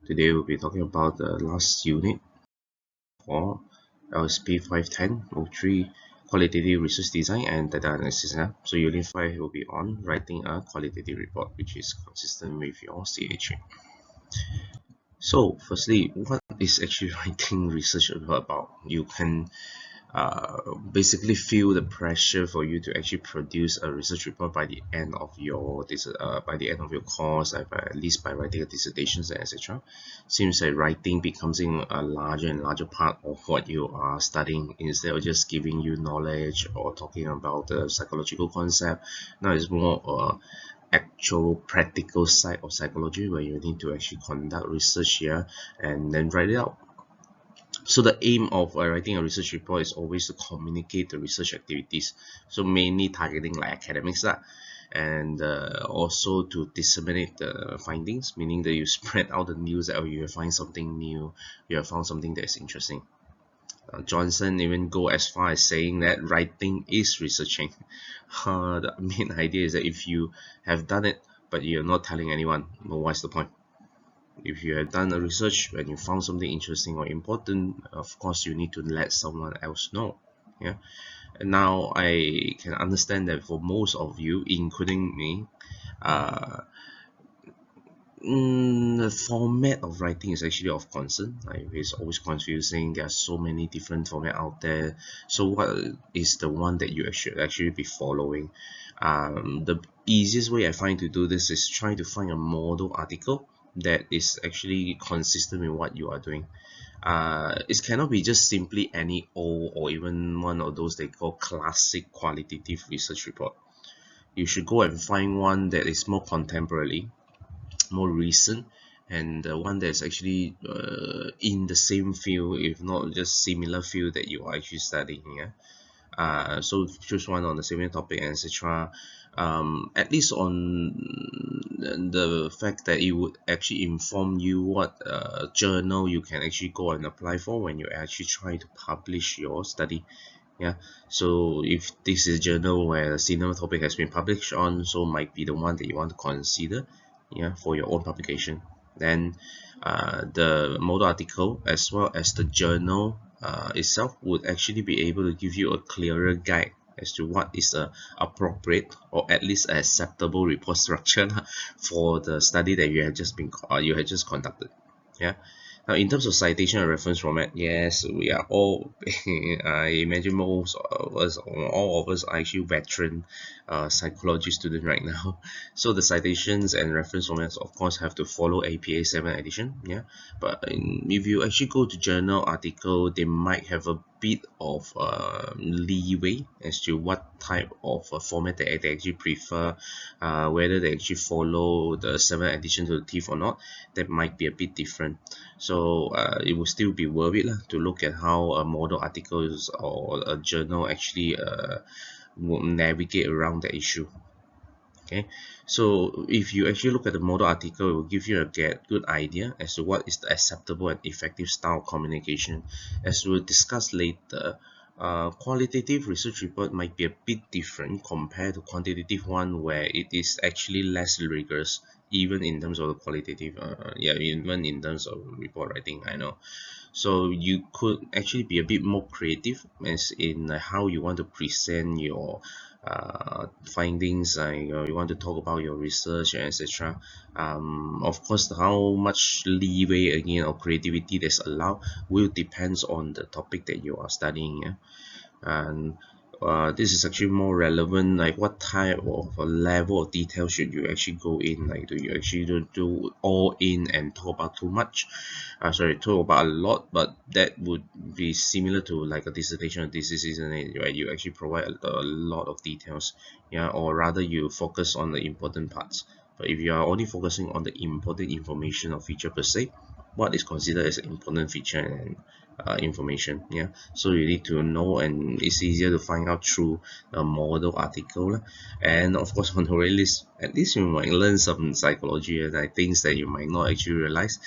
Today we'll be talking about the last unit for LSP510 03 qualitative research design and data analysis. So unit 5 will be on writing a qualitative report which is consistent with your CHA. So firstly, what is actually writing research report about? You can basically feel the pressure for you to actually produce a research report by the end of your course, by, at least by writing a dissertations and etc. Seems like writing becomes a larger and larger part of what you are studying instead of just giving you knowledge or talking about the psychological concept. Now it's more actual practical side of psychology where you need to actually conduct research here and then write it out. So the aim of writing a research report is always to communicate the research activities, so mainly targeting like academics and also to disseminate the findings, meaning that you spread out the news that you have find something new, you have found something that is interesting. Johnson even go as far as saying that writing is researching. The main idea is that if you have done it but you're not telling anyone, well, what's the point? If you have done a research and you found something interesting or important, of course you need to let someone else know. Yeah. And now I can understand that for most of you, including me, the format of writing is actually of concern. Like, it's always confusing. There are so many different formats out there. So what is the one that you should actually be following? The easiest way I find to do this is try to find a model article that is actually consistent with what you are doing. It cannot be just simply any old or even one of those they call classic qualitative research report. You should go and find one that is more contemporary, more recent, and one that's actually in the same field, if not just similar field that you are actually studying. So choose one on the same topic and etc. At least on the fact that it would actually inform you what journal you can actually go and apply for when you actually try to publish your study. Yeah, so if this is a journal where a similar topic has been published on, so might be the one that you want to consider, yeah, for your own publication. Then the model article as well as the journal itself would actually be able to give you a clearer guide as to what is a appropriate or at least acceptable report structure for the study that you had just conducted. Yeah. Now, in terms of citation and reference format, yes, we are all. I imagine most of us, or all of us, are actually veteran psychology student right now. So the citations and reference formats, of course, have to follow APA 7 edition. Yeah, but if you actually go to journal article, they might have a bit of leeway as to what type of format they actually prefer, whether they actually follow the 7th edition to the teeth or not. That might be a bit different. So it will still be worth it to look at how a model articles or a journal actually will navigate around the issue. Okay, so if you actually look at the model article, it will give you a good idea as to what is the acceptable and effective style of communication. As we'll discuss later, qualitative research report might be a bit different compared to quantitative one, where it is actually less rigorous, even in terms of the qualitative, even in terms of report writing, I know. So you could actually be a bit more creative as in how you want to present your findings, you want to talk about your research and etc. Of course, how much leeway again or creativity that's allowed will depends on the topic that you are studying. Yeah? And this is actually more relevant, like what type of a level of detail should you actually go in, like do you actually do all in and talk about too much, talk about a lot, but that would be similar to like a dissertation or thesis, isn't it, right? You actually provide a lot of details, yeah, or rather you focus on the important parts. But if you are only focusing on the important information or feature per se, what is considered as an important feature and information, yeah, so you need to know, and it's easier to find out through a model article. And of course, on the very least, at least you might learn some psychology and like things that you might not actually realize,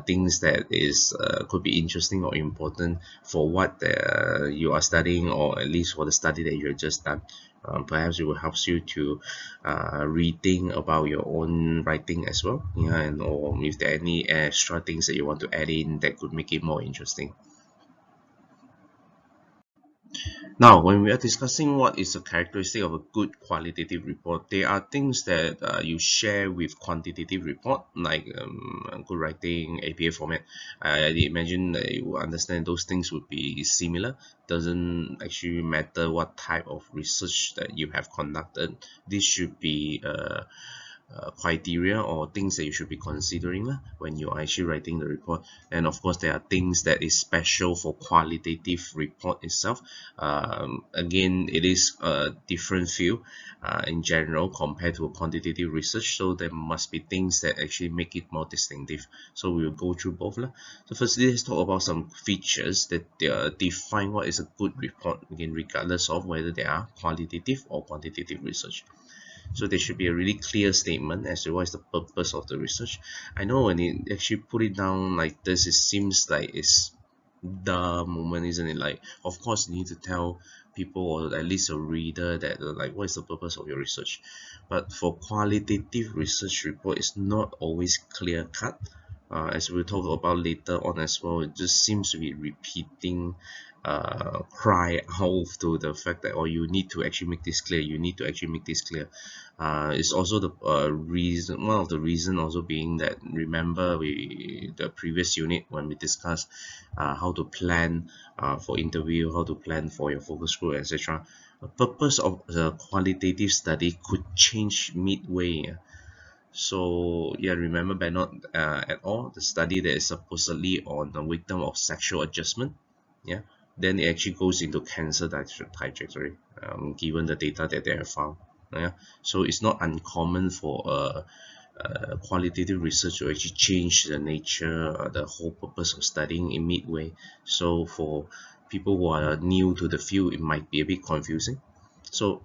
things that is could be interesting or important for what you are studying, or at least for the study that you have just done, Perhaps it will help you to rethink about your own writing as well, yeah, and or if there are any extra things that you want to add in that could make it more interesting. Now, when we are discussing what is a characteristic of a good qualitative report, there are things that you share with quantitative report, like good writing, APA format. I imagine that you understand those things would be similar. Doesn't actually matter what type of research that you have conducted. This should be criteria or things that you should be considering when you're actually writing the report. And of course, there are things that is special for qualitative report itself. Again, it is a different field in general compared to quantitative research, so there must be things that actually make it more distinctive. So we will go through both. So firstly, let's talk about some features that define what is a good report, again, regardless of whether they are qualitative or quantitative research. So there should be a really clear statement as to what is the purpose of the research. I know when you actually put it down like this, it seems like it's the moment, isn't it? Like, of course, you need to tell people or at least a reader that like what is the purpose of your research. But for qualitative research report, it's not always clear cut. As we'll talk about later on as well, it just seems to be repeating cry out to the fact that, oh, you need to actually make this clear, you need to actually make this clear. It's also the reason, one of the reason also being that, remember the previous unit when we discussed how to plan for interview, how to plan for your focus group, etc. The purpose of the qualitative study could change midway. So yeah, remember by not at all the study that is supposedly on the victim of sexual adjustment, yeah, then it actually goes into cancer trajectory, given the data that they have found. Yeah, so it's not uncommon for qualitative research to actually change the nature, the whole purpose of studying in midway. So for people who are new to the field, it might be a bit confusing. So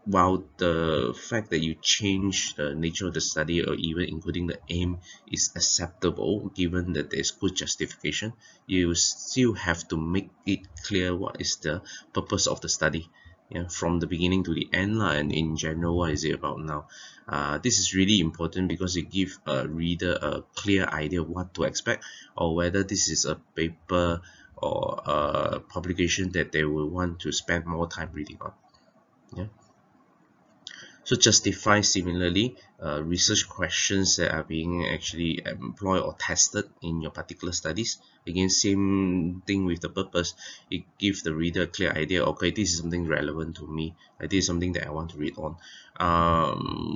while the fact that you change the nature of the study or even including the aim is acceptable given that there is good justification, you still have to make it clear what is the purpose of the study, yeah, from the beginning to the end and in general what is it about now. This is really important because it gives a reader a clear idea of what to expect, or whether this is a paper or a publication that they will want to spend more time reading on. Yeah. So justify similarly research questions that are being actually employed or tested in your particular studies. Again, same thing with the purpose. It gives the reader a clear idea. Okay, this is something relevant to me. This is something that I want to read on.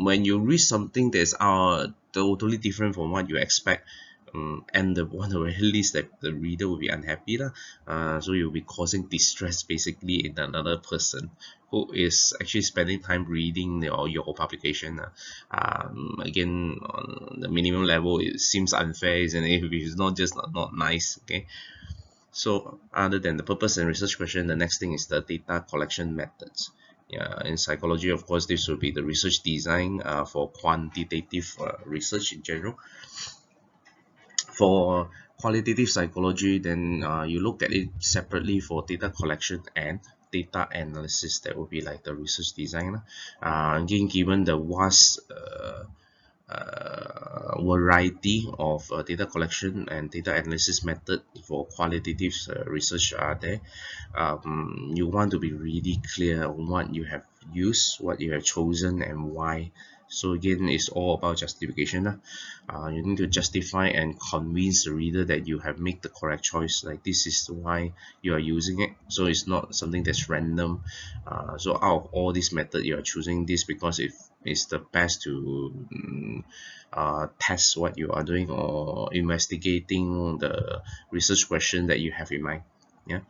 When you read something that's totally different from what you expect, and the one at least that the reader will be unhappy lah. So you'll be causing distress basically in another person who is actually spending time reading your publication. Again, on the minimum level, it seems unfair, isn't it? It's not just not nice. Okay. So other than the purpose and research question, the next thing is the data collection methods. Yeah, in psychology, of course, this will be the research design for quantitative research in general. For qualitative psychology, then you look at it separately for data collection and data analysis. That would be like the research design. Again, given the vast variety of data collection and data analysis method for qualitative research are there, you want to be really clear on what you have used, what you have chosen, and why. So again, it's all about justification. You need to justify and convince the reader that you have made the correct choice. Like, this is why you are using it. So it's not something that's random. So out of all these methods, you are choosing this because it's the best to test what you are doing or investigating the research question that you have in mind. Yeah.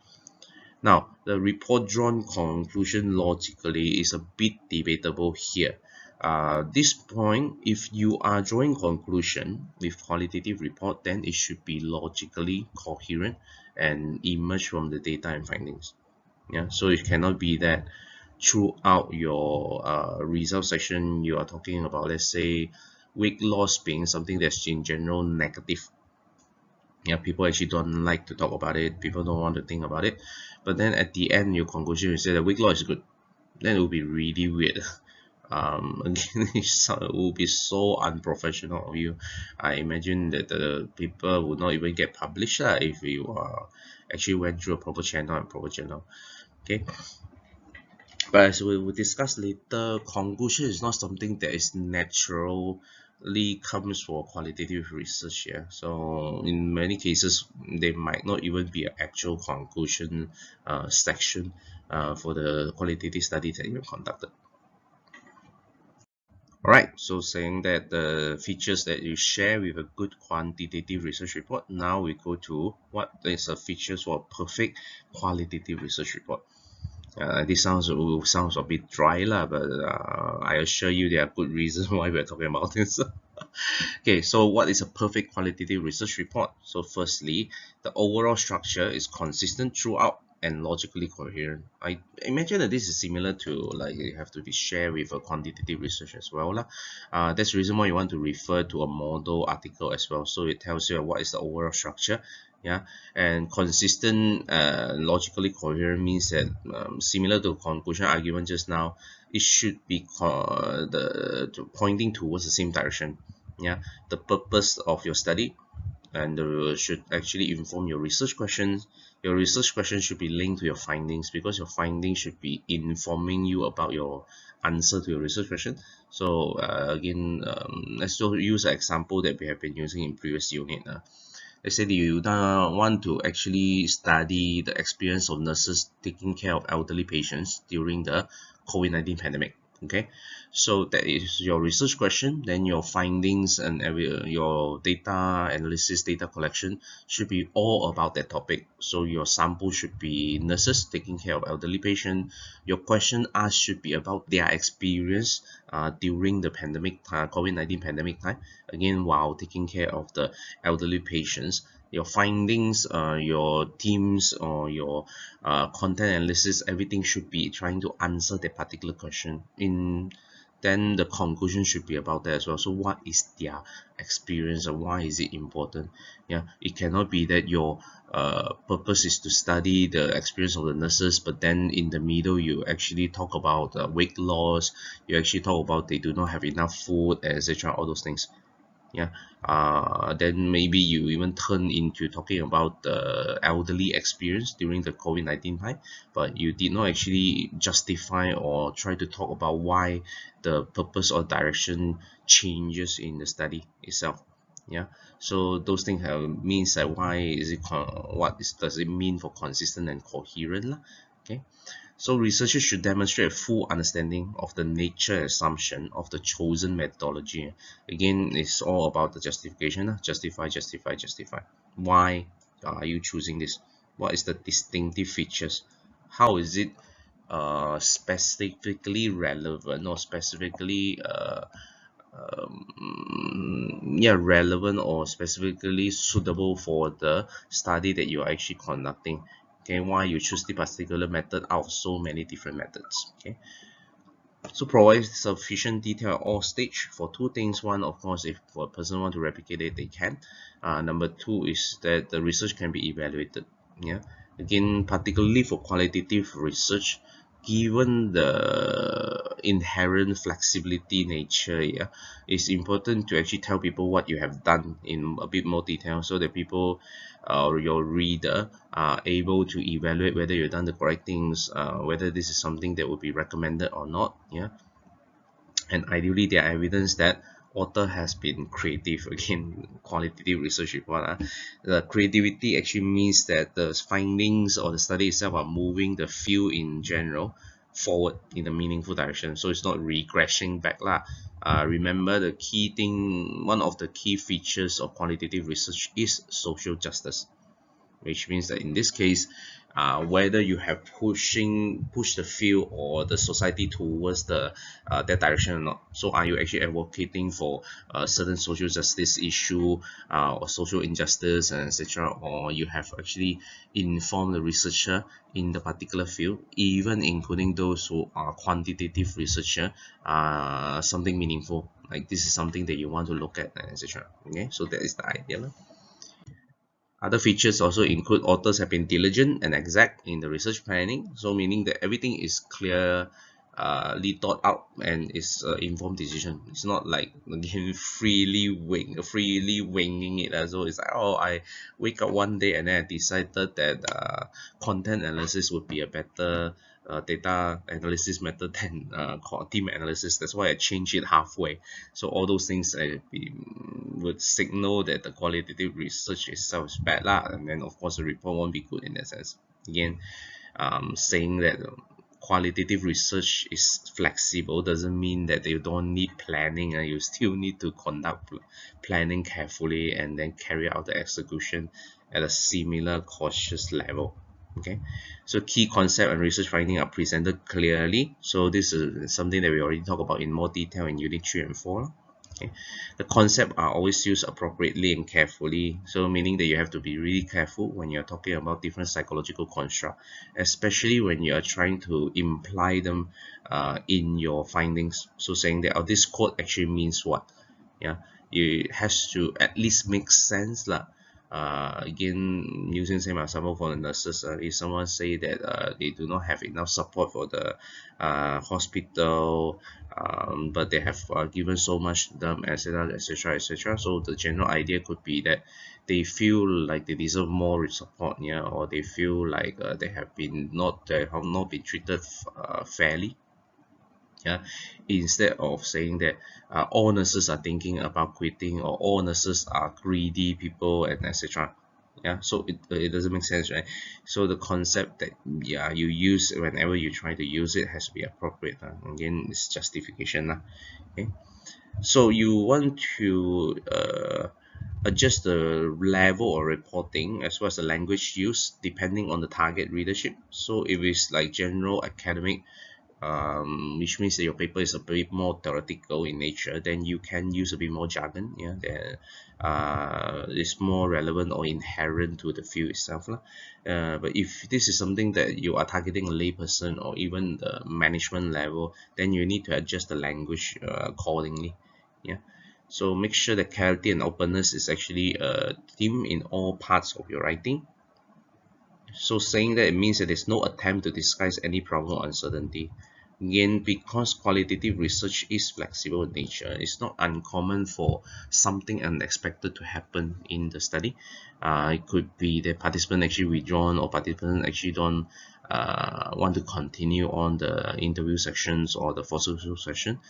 Now, the report drawn conclusion logically is a bit debatable here. This point, if you are drawing conclusion with qualitative report, then it should be logically coherent and emerge from the data and findings. Yeah, so it cannot be that throughout your result section you are talking about, let's say, weight loss being something that's in general negative. Yeah, people actually don't like to talk about it, people don't want to think about it, but then at the end your conclusion you say that weight loss is good. then it will be really weird. Again, it will be so unprofessional of you. I imagine that the paper would not even get published if you actually went through a proper channel and proper journal. Okay, but as we will discuss later, conclusion is not something that is naturally comes for qualitative research. Yeah, so in many cases, there might not even be an actual conclusion section for the qualitative study that you conducted. Alright, so saying that the features that you share with a good quantitative research report, now we go to what is the features for a perfect qualitative research report. This sounds a bit dry lah, but I assure you there are good reasons why we're talking about this. Okay, so what is a perfect qualitative research report? So firstly, the overall structure is consistent throughout and logically coherent. I imagine that this is similar to like you have to be shared with a quantitative research as well lah. That's the reason why you want to refer to a model article as well. So it tells you what is the overall structure. Yeah, and consistent, logically coherent means that similar to conclusion argument just now, it should be pointing towards the same direction. Yeah, the purpose of your study and should actually inform your research questions. Your research questions should be linked to your findings because your findings should be informing you about your answer to your research question. So again, let's just use an example that we have been using in previous unit. Let's say you want to actually study the experience of nurses taking care of elderly patients during the COVID-19 pandemic. Okay, so that is your research question. Then your findings and your data analysis, data collection should be all about that topic. So your sample should be nurses taking care of elderly patient. Your question asked should be about their experience during the pandemic time, COVID-19 pandemic time. Again, while taking care of the elderly patients. Your findings, your teams, or your content analysis, everything should be trying to answer that particular question. Then the conclusion should be about that as well. So what is their experience and why is it important? Yeah, it cannot be that your purpose is to study the experience of the nurses, but then in the middle you actually talk about weight loss, you actually talk about they do not have enough food, etc. All those things. Yeah, then maybe you even turn into talking about the elderly experience during the COVID-19 time, but you did not actually justify or try to talk about why the purpose or direction changes in the study itself. Yeah, so those things means that why is it does it mean for consistent and coherent lah? Okay, so researchers should demonstrate a full understanding of the nature and assumption of the chosen methodology. Again, it's all about the justification. Justify, justify, justify. Why are you choosing this? What is the distinctive features? How is it specifically relevant or specifically relevant or specifically suitable for the study that you're actually conducting? Okay, why you choose the particular method out of so many different methods? Okay, so provide sufficient detail at all stage for two things. One, of course, if a person want to replicate it, they can. Number two is that the research can be evaluated. Yeah, again, particularly for qualitative research, given the inherent flexibility nature, yeah, it's important to actually tell people what you have done in a bit more detail so that people or your reader are able to evaluate whether you've done the correct things, whether this is something that would be recommended or not. Yeah, and ideally there are evidence that author has been creative. Again, qualitative research report, the creativity actually means that the findings or the study itself are moving the field in general forward in a meaningful direction, so it's not regressing back lah. Remember the key thing, one of the key features of qualitative research is social justice, which means that in this case, whether you have push the field or the society towards that direction or not. So are you actually advocating for a certain social justice issue or social injustice and etc., or you have actually informed the researcher in the particular field, even including those who are quantitative researcher, something meaningful, like this is something that you want to look at, etc. Okay, so that is the idea. Other features also include authors have been diligent and exact in the research planning, so meaning that everything is clear, thought out, and it's an informed decision. It's not like, again, freely winging it as though it's like, oh, I wake up one day and then I decided that content analysis would be a better data analysis method than team analysis. That's why I changed it halfway. So all those things would signal that the qualitative research itself is bad lah, and then of course the report won't be good in that sense. Again, saying that qualitative research is flexible doesn't mean that you don't need planning, and you still need to conduct planning carefully and then carry out the execution at a similar cautious level. Okay, so key concept and research finding are presented clearly. So this is something that we already talked about in more detail in unit 3 and 4. Okay. The concepts are always used appropriately and carefully, so meaning that you have to be really careful when you're talking about different psychological construct, especially when you are trying to imply them in your findings. So saying that, oh, this quote actually means what? Yeah, it has to at least make sense lah. Again, using same example for the nurses, if someone say that they do not have enough support for the hospital, but they have given so much to them, etc., etc., etc. So the general idea could be that they feel like they deserve more support, yeah, or they feel like they have not been treated fairly. Yeah, instead of saying that all nurses are thinking about quitting, or all nurses are greedy people, and etc. Yeah, so it doesn't make sense, right? So the concept that, yeah, you use whenever you try to use it has to be appropriate. Again, it's justification. Okay, so you want to adjust the level of reporting as well as the language used depending on the target readership. So if it's like general academic, which means that your paper is a bit more theoretical in nature, then you can use a bit more jargon, yeah, that is more relevant or inherent to the field itself lah. But if this is something that you are targeting a layperson or even the management level, then you need to adjust the language accordingly. Yeah, so make sure that clarity and openness is actually a theme in all parts of your writing. So saying that, it means that there's no attempt to disguise any problem or uncertainty. Again, because qualitative research is flexible in nature, it's not uncommon for something unexpected to happen in the study. It could be the participant actually withdrawn, or participant actually don't want to continue on the interview sections or the fossil fuel session.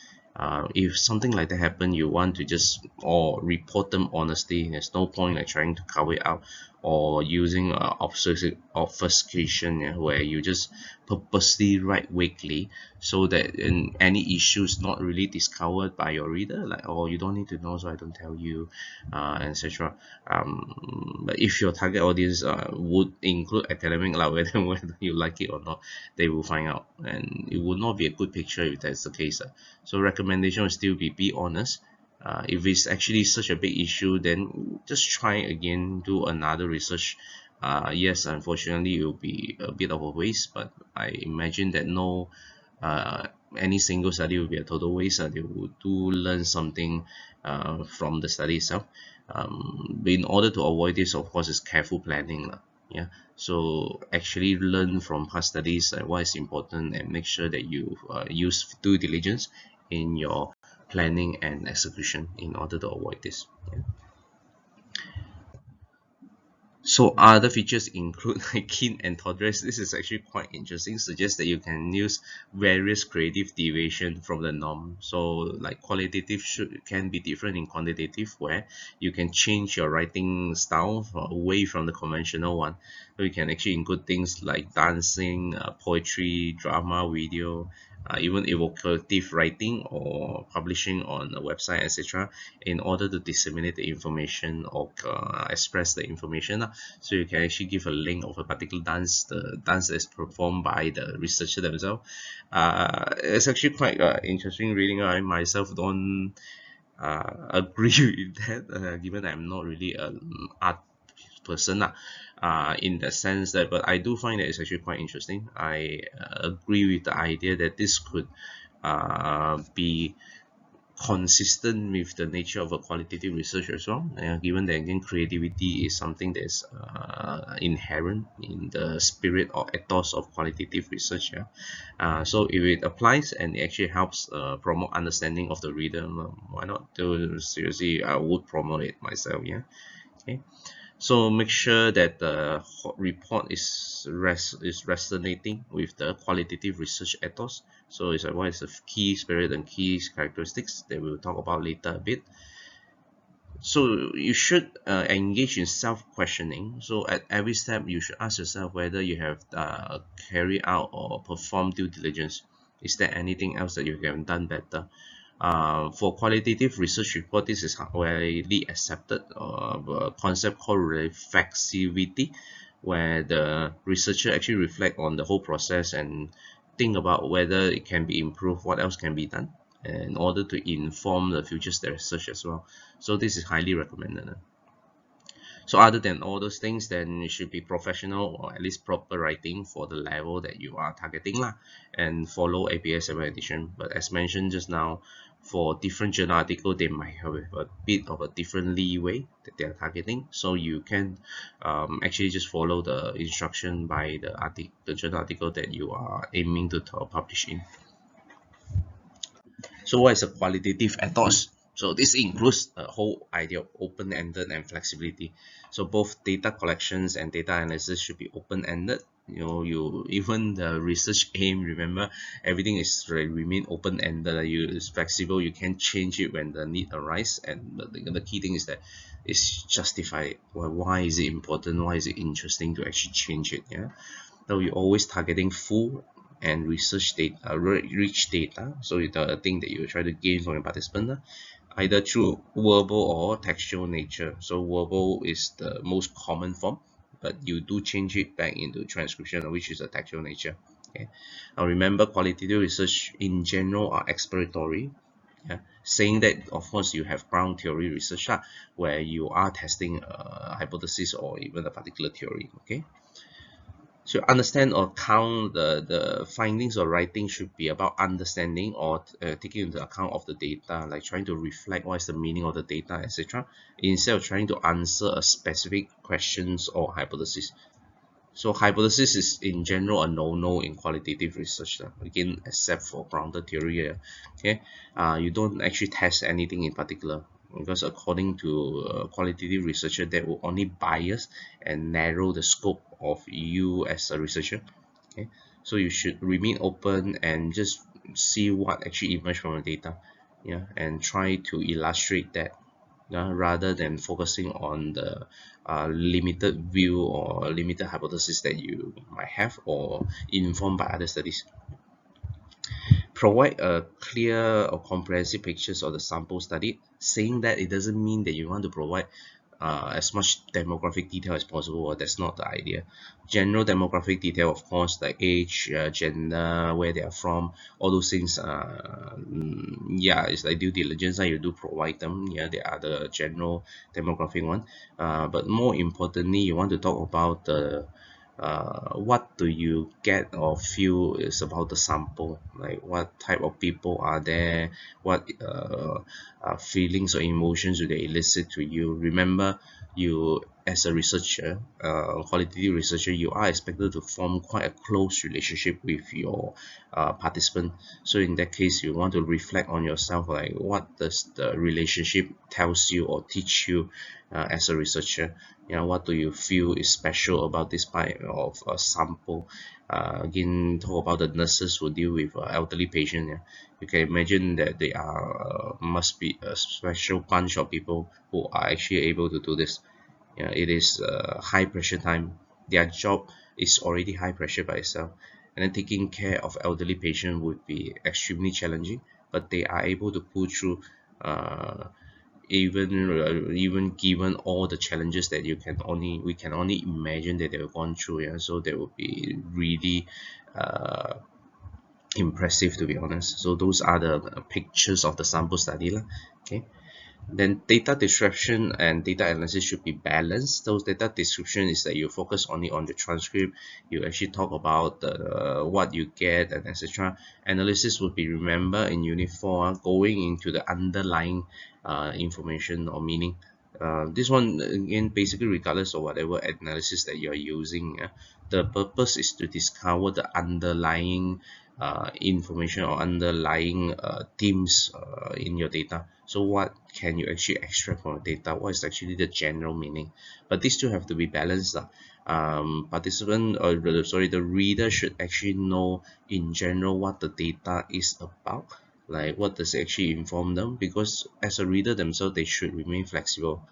If something like that happen, you want to just or report them honestly. There's no point like trying to cover it up or using obfuscation, yeah, where you just purposely write weakly so that in any issues not really discovered by your reader, like, oh, you don't need to know, so I don't tell you, etc. But if your target audience would include academic, like whether you like it or not, they will find out, and it would not be a good picture if that's the case. So recommendation will still be honest. If it's actually such a big issue, then just try again, do another research. Yes, unfortunately it will be a bit of a waste, but I imagine that no any single study will be a total waste. They will do learn something from the study itself. But in order to avoid this, of course, is careful planning lah. Yeah, so actually learn from past studies what is important, and make sure that you use due diligence in your planning and execution in order to avoid this. Yeah. So other features include like keen and tolerance. This is actually quite interesting. Suggests that you can use various creative deviation from the norm. So like qualitative can be different in quantitative, where you can change your writing style away from the conventional one. So you can actually include things like dancing, poetry, drama, video, even evocative writing or publishing on a website, etc., in order to disseminate the information or express the information. So you can actually give a link of a particular dance, the dance that is performed by the researcher themselves. It's actually quite interesting reading. I myself don't agree with that, given I'm not really an art person in the sense that, but I do find that it's actually quite interesting. I agree with the idea that this could be consistent with the nature of a qualitative research as well, given that again creativity is something that's inherent in the spirit or ethos of qualitative research. Yeah? So if it applies and it actually helps promote understanding of the reader, why not? Seriously, I would promote it myself. Yeah. Okay. So make sure that the report is resonating with the qualitative research ethos. So it's like what is the key spirit and key characteristics that we'll talk about later a bit. So you should engage in self-questioning. So at every step, you should ask yourself whether you have carried out or performed due diligence. Is there anything else that you have done better? For qualitative research report, this is widely accepted concept called reflexivity, where the researcher actually reflect on the whole process and think about whether it can be improved, what else can be done in order to inform the future research as well. So this is highly recommended. So other than all those things, then it should be professional or at least proper writing for the level that you are targeting lah, and follow APS edition. But as mentioned just now, for different journal article, they might have a bit of a different leeway that they are targeting. So you can actually just follow the instruction by the journal article that you are aiming to publish in. So what is a qualitative ethos? So this includes the whole idea of open-ended and flexibility. So both data collections and data analysis should be open-ended. You even the research aim, remember, everything is remain open-ended. It's flexible. You can change it when the need arises. And the key thing is that it's justified. Well, why is it important? Why is it interesting to actually change it? Yeah. So you're always targeting full and research data, rich data. So the thing that you try to gain from your participant, either through verbal or textual nature. So verbal is the most common form, but you do change it back into transcription, which is a textual nature. Okay. Now remember, qualitative research in general are exploratory. Yeah. Saying that, of course, you have ground theory research where you are testing a hypothesis or even a particular theory. Okay. So understand or count the findings or writing should be about understanding or taking into account of the data, like trying to reflect what is the meaning of the data, etc., instead of trying to answer a specific questions or hypothesis. So hypothesis is in general a no-no in qualitative research, again, except for grounded theory. Okay, you don't actually test anything in particular, because according to qualitative researcher, that will only bias and narrow the scope of you as a researcher. Okay, so you should remain open and just see what actually emerged from the data, yeah, and try to illustrate that, rather than focusing on the limited view or limited hypothesis that you might have or informed by other studies. Provide a clear or comprehensive pictures of the sample study. Saying that, it doesn't mean that you want to provide as much demographic detail as possible. That's not the idea. General demographic detail, of course, like age, gender, where they are from, all those things. Yeah, it's like due diligence. You do provide them. Yeah, they are the general demographic one. But more importantly, you want to talk about the what do you get or feel is about the sample, like what type of people are there, what feelings or emotions do they elicit to you. Remember, you as a researcher, qualitative researcher, you are expected to form quite a close relationship with your participant. So in that case, you want to reflect on yourself, like what does the relationship tells you or teach you as a researcher. What do you feel is special about this part of a sample? Again, talk about the nurses who deal with elderly patients. Yeah? You can imagine that they are must be a special bunch of people who are actually able to do this. It is high pressure time. Their job is already high pressure by itself, and then taking care of elderly patient would be extremely challenging. But they are able to pull through, even given all the challenges that we can only imagine that they've gone through. Yeah, so they will be really impressive, to be honest. So those are the pictures of the sample study lah. Okay. Then data description and data analysis should be balanced. Those data description is that you focus only on the transcript. You actually talk about what you get and etc. Analysis would be remember in Unit 4 going into the underlying information or meaning. This one again, basically regardless of whatever analysis that you are using, the purpose is to discover the underlying information or underlying themes in your data. So what can you actually extract from the data? What is actually the general meaning? But these two have to be balanced. Participant or sorry, the reader should actually know in general what the data is about, like what does it actually inform them, because as a reader themselves they should remain flexible.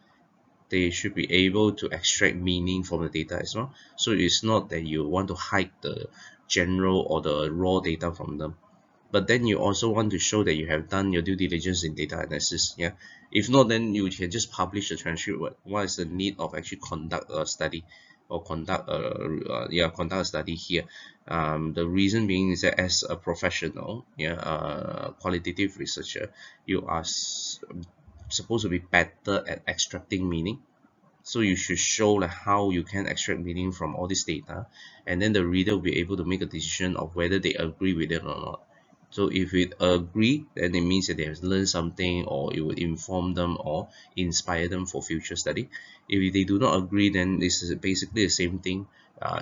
They should be able to extract meaning from the data as well. So it's not that you want to hide the general or the raw data from them, but then you also want to show that you have done your due diligence in data analysis. Yeah, if not, then you can just publish a transcript. What is the need of actually conduct a study or conduct a study here? The reason being is that as a professional, qualitative researcher, you are supposed to be better at extracting meaning. So you should show like how you can extract meaning from all this data, and then the reader will be able to make a decision of whether they agree with it or not. So if it agree, then it means that they have learned something, or it would inform them or inspire them for future study. If they do not agree, then this is basically the same thing.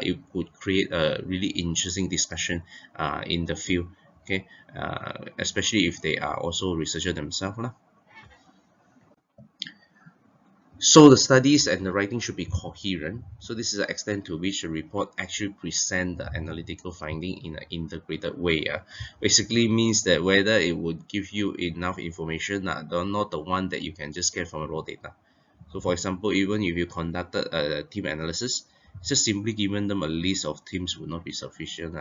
It would create a really interesting discussion in the field. Okay, especially if they are also researcher themselves lah. So the studies and the writing should be coherent. So this is the extent to which the report actually present the analytical finding in an integrated way. Basically means that whether it would give you enough information, not the one that you can just get from raw data. So for example, even if you conducted a team analysis, just simply giving them a list of teams would not be sufficient.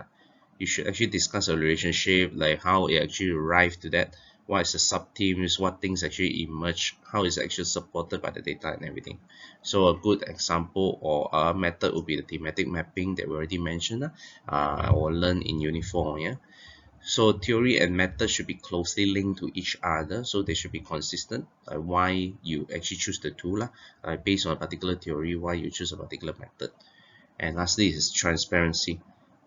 You should actually discuss a relationship, like how it actually arrived to that, what is the sub teams, what things actually emerge, how is it actually supported by the data and everything. So a good example or a method would be the thematic mapping that we already mentioned, or learn in Unit 4. Yeah. So theory and method should be closely linked to each other, so they should be consistent. Like why you actually choose the tool, based on a particular theory, why you choose a particular method. And lastly is transparency.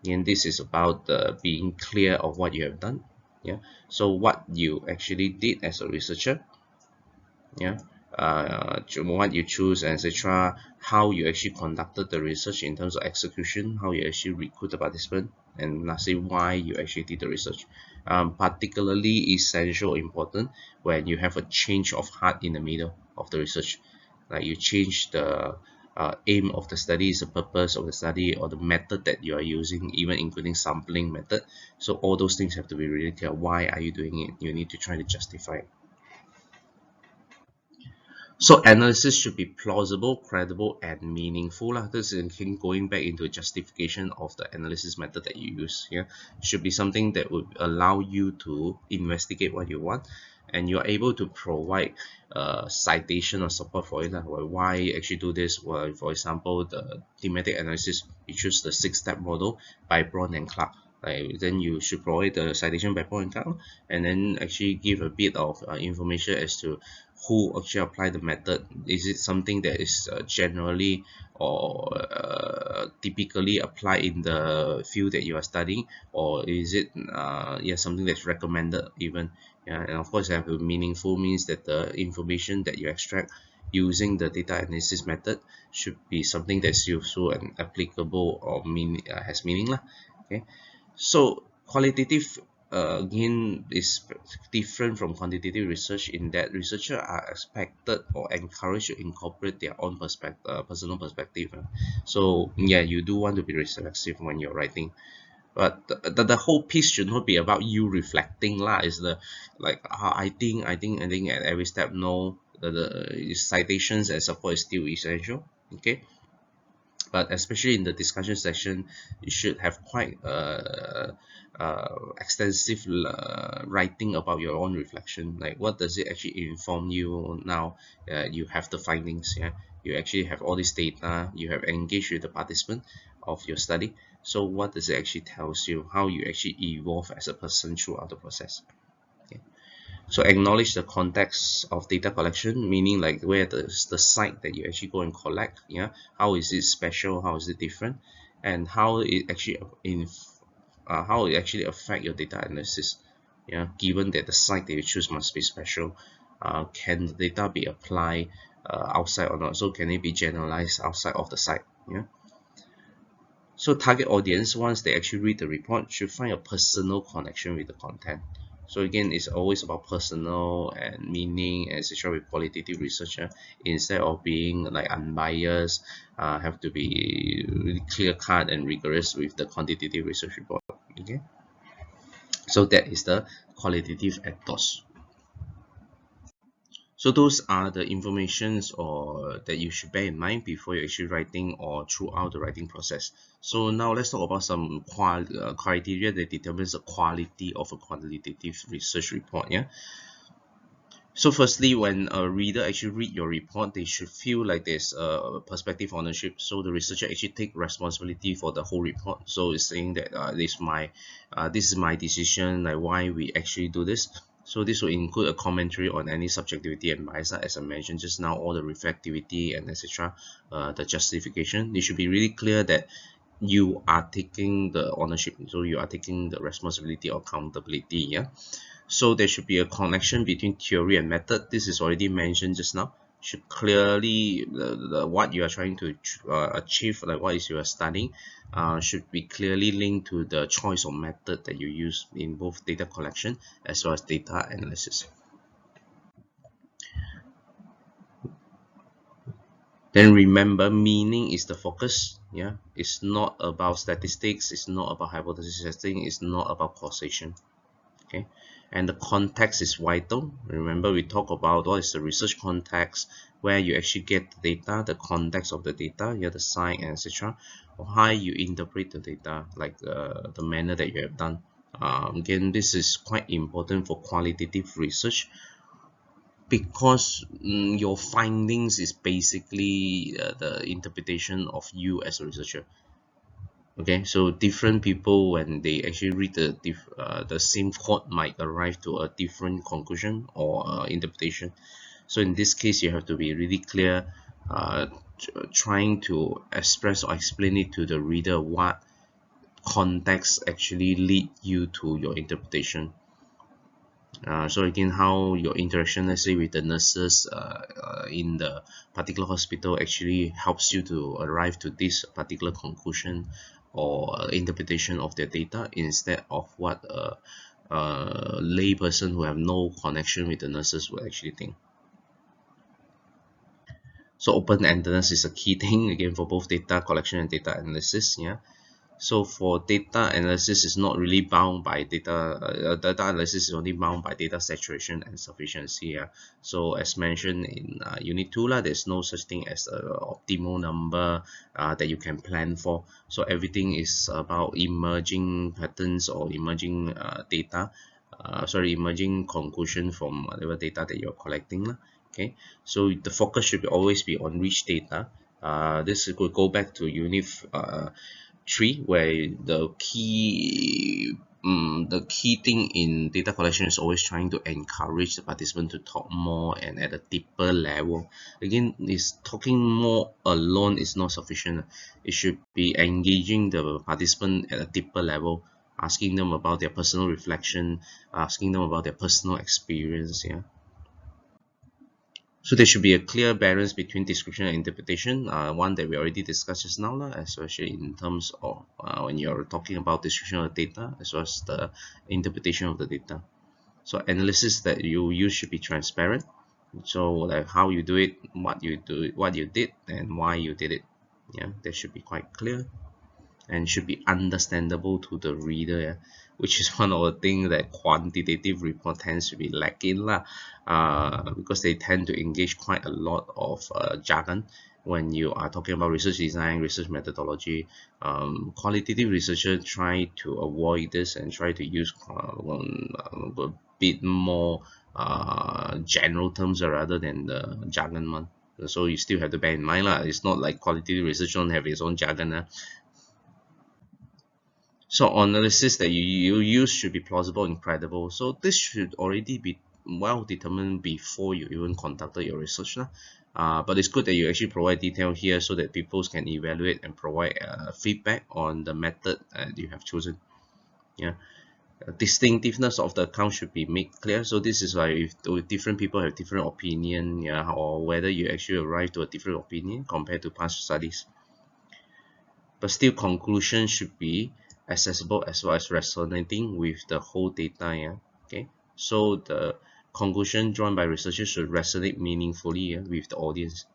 And this is about being clear of what you have done. Yeah. So what you actually did as a researcher, yeah, what you choose, etc., how you actually conducted the research in terms of execution, how you actually recruit the participant, and lastly why you actually did the research. Particularly essential important when you have a change of heart in the middle of the research, like you change the aim of the study, is the purpose of the study, or the method that you are using, even including sampling method. So all those things have to be really clear. Why are you doing it? You need to try to justify it. So analysis should be plausible, credible, and meaningful. This is going back into justification of the analysis method that you use. Yeah, should be something that would allow you to investigate what you want, and you're able to provide citation or support for it. Why you actually do this? Well, for example, the thematic analysis, you choose the 6-step model by Braun and Clark. Then you should provide the citation by Braun and Clark, and then actually give a bit of information as to who actually apply the method. Is it something that is generally or typically applied in the field that you are studying, or is it something that's recommended even? Yeah, and of course have a meaningful means that the information that you extract using the data analysis method should be something that's useful and applicable or has meaning lah. Okay, so qualitative again is different from quantitative research in that researchers are expected or encouraged to incorporate their own personal perspective. So yeah, you do want to be reflexive when you're writing, but the whole piece should not be about you reflecting lah. Is the like I think at every step. No, the citations and support is still essential. Okay, but especially in the discussion section, you should have quite extensive writing about your own reflection, like what does it actually inform you now. You have the findings, yeah, you actually have all this data, you have engaged with the participant of your study. So what does it actually tells you, how you actually evolve as a person throughout the process. Okay. So acknowledge the context of data collection, meaning like where the site that you actually go and collect, yeah, how is it special, how is it different, and how it actually how it actually affect your data analysis. Yeah, given that the site that you choose must be special, can the data be applied outside or not? So can it be generalized outside of the site? Yeah. So target audience, once they actually read the report, should find a personal connection with the content. So again, it's always about personal and meaning, etc. with qualitative research, instead of being like unbiased, have to be really clear cut and rigorous with the quantitative research report. Okay, so that is the qualitative ethos. So those are the informations or that you should bear in mind before you're actually writing or throughout the writing process. So now let's talk about some criteria that determines the quality of a quantitative research report. Yeah. So firstly, when a reader actually read your report, they should feel like there's a perspective ownership. So the researcher actually take responsibility for the whole report. So it's saying that this is my decision, like why we actually do this. So this will include a commentary on any subjectivity and bias, as I mentioned just now, all the reflectivity and etc. The justification. It should be really clear that you are taking the ownership, so you are taking the responsibility or accountability. Yeah. So there should be a connection between theory and method. This is already mentioned just now. Should clearly what you are trying to achieve, like what is you are studying, should be clearly linked to the choice of method that you use in both data collection as well as data analysis. Then remember, meaning is the focus. Yeah, it's not about statistics. It's not about hypothesis testing. It's not about causation. Okay, and the context is vital. Remember, we talk about what is the research context, where you actually get the data, the context of the data, yeah, the site and etc., or how you interpret the data, like the manner that you have done. Again, this is quite important for qualitative research because your findings is basically the interpretation of you as a researcher. Okay, so different people, when they actually read the same quote, might arrive to a different conclusion or interpretation. So in this case, you have to be really clear, trying to express or explain it to the reader what context actually lead you to your interpretation. So again, how your interaction, let's say with the nurses in the particular hospital, actually helps you to arrive to this particular conclusion or interpretation of their data, instead of what a lay person who have no connection with the nurses will actually think. So open-endedness is a key thing again for both data collection and data analysis. Yeah. So for data analysis is not really bound by data analysis is only bound by data saturation and sufficiency. Yeah. So as mentioned in unit 2 lah, there's no such thing as a optimal number that you can plan for. So everything is about emerging patterns or emerging emerging conclusion from whatever data that you're collecting lah. Okay, so the focus should always be on rich data. This could go back to unit 3, where the key thing in data collection is always trying to encourage the participant to talk more and at a deeper level. Again, is talking more alone is not sufficient. It should be engaging the participant at a deeper level, asking them about their personal reflection, asking them about their personal experience. Yeah. So there should be a clear balance between description and interpretation, one that we already discussed just now, especially in terms of when you're talking about description of data as well as the interpretation of the data. So analysis that you use should be transparent. So like how you do it, what you did, and why you did it. Yeah, that should be quite clear and should be understandable to the reader, yeah? Which is one of the things that quantitative report tends to be lacking lah, because they tend to engage quite a lot of jargon when you are talking about research design, research methodology. Qualitative researchers try to avoid this and try to use a bit more general terms rather than the jargon one. So you still have to bear in mind lah. It's not like qualitative research don't have its own jargon. So analysis that you use should be plausible and credible. So this should already be well determined before you even conducted your research lah. But it's good that you actually provide detail here so that people can evaluate and provide feedback on the method you have chosen. Yeah, distinctiveness of the account should be made clear. So this is why if different people have different opinion, yeah, or whether you actually arrive to a different opinion compared to past studies. But still, conclusion should be accessible as well as resonating with the whole data. Yeah, okay. So the conclusion drawn by researchers should resonate meaningfully, yeah, with the audience.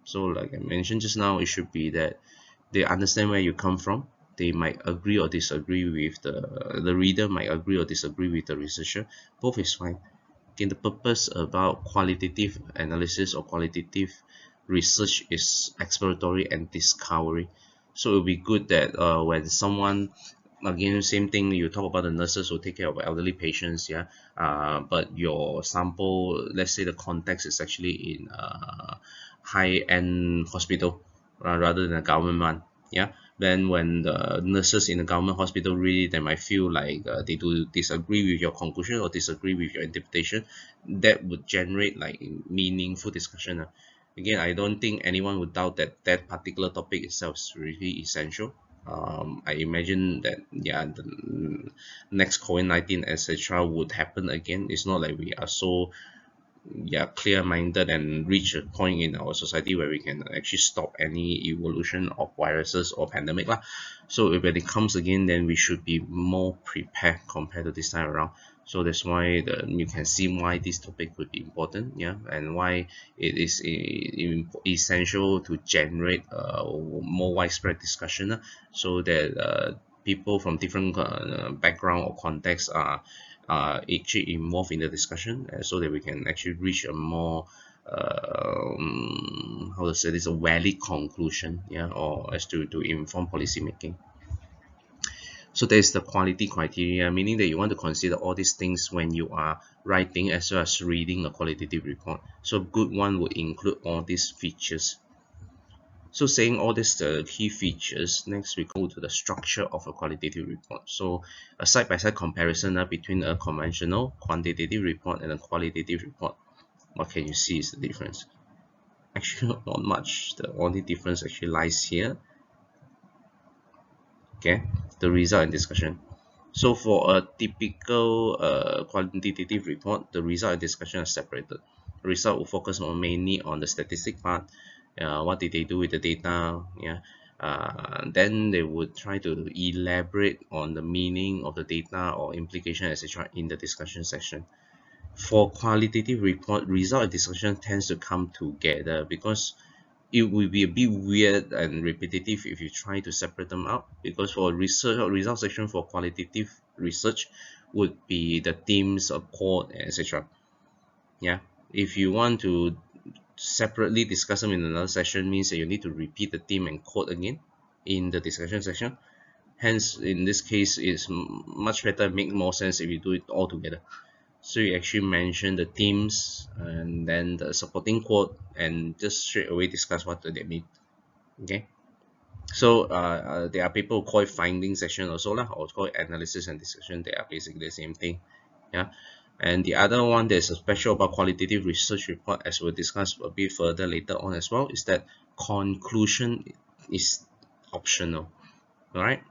So like I mentioned just now, it should be that they understand where you come from. They might agree or disagree with the reader might agree or disagree with the researcher. Both is fine. Again, the purpose about qualitative analysis or qualitative research is exploratory and discovery. So it will be good that when someone, again, same thing, you talk about the nurses who take care of elderly patients, yeah, but your sample, let's say the context is actually in a high-end hospital rather than a government one, yeah. Then when the nurses in the government hospital really, they might feel like they do disagree with your conclusion or disagree with your interpretation, that would generate like meaningful discussion. Again, I don't think anyone would doubt that that particular topic itself is really essential. I imagine that, yeah, the next COVID-19 etc. would happen again. It's not like we are so, yeah, clear-minded and reach a point in our society where we can actually stop any evolution of viruses or pandemic lah. So if when it comes again, then we should be more prepared compared to this time around. So that's why you can see why this topic would be important, yeah, and why it is essential to generate more widespread discussion, so that people from different background or context are actually involved in the discussion, so that we can actually reach a more how to say this, a valid conclusion, yeah, or as to inform policy making. So there is the quality criteria, meaning that you want to consider all these things when you are writing as well as reading a qualitative report. So good one would include all these features. So saying all these key features, next we go to the structure of a qualitative report. So a side-by-side comparison between a conventional quantitative report and a qualitative report. What can you see is the difference? Actually, not much. The only difference actually lies here. Okay, the result and discussion. So for a typical quantitative report, the result and discussion are separated. The result will focus on mainly on the statistic part. What did they do with the data? Yeah. Then they would try to elaborate on the meaning of the data or implication, etc. in the discussion section. For qualitative report, result and discussion tends to come together because it will be a bit weird and repetitive if you try to separate them out, because for research or result section for qualitative research would be the themes of quote, etc. Yeah, if you want to separately discuss them in another session, means that you need to repeat the theme and quote again in the discussion section. Hence, in this case, it's much better, make more sense if you do it all together. So you actually mention the themes and then the supporting quote and just straight away discuss what they mean. Okay. So there are people who call it finding section also lah, or call it analysis and discussion. They are basically the same thing. Yeah. And the other one that's special about qualitative research report, as we'll discuss a bit further later on as well, is that conclusion is optional. All right.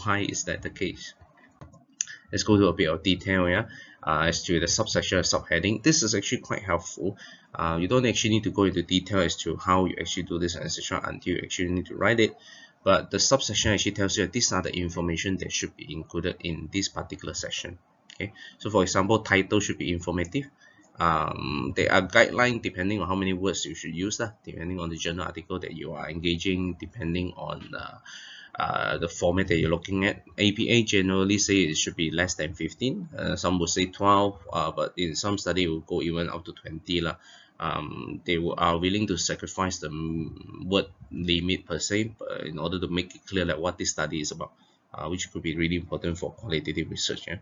Why is that the case? Let's go to a bit of detail, yeah, as to the subsection or subheading. This is actually quite helpful. You don't actually need to go into detail as to how you actually do this, etc., until you actually need to write it. But the subsection actually tells you that these are the information that should be included in this particular section. Okay, so for example, title should be informative. There are guidelines depending on how many words you should use, depending on the journal article that you are engaging, depending on the format that you're looking at. APA generally say it should be less than 15. Some would say 12, but in some study it will go even up to 20 lah. They are willing to sacrifice the word limit per se in order to make it clear like what this study is about, which could be really important for qualitative research. Yeah?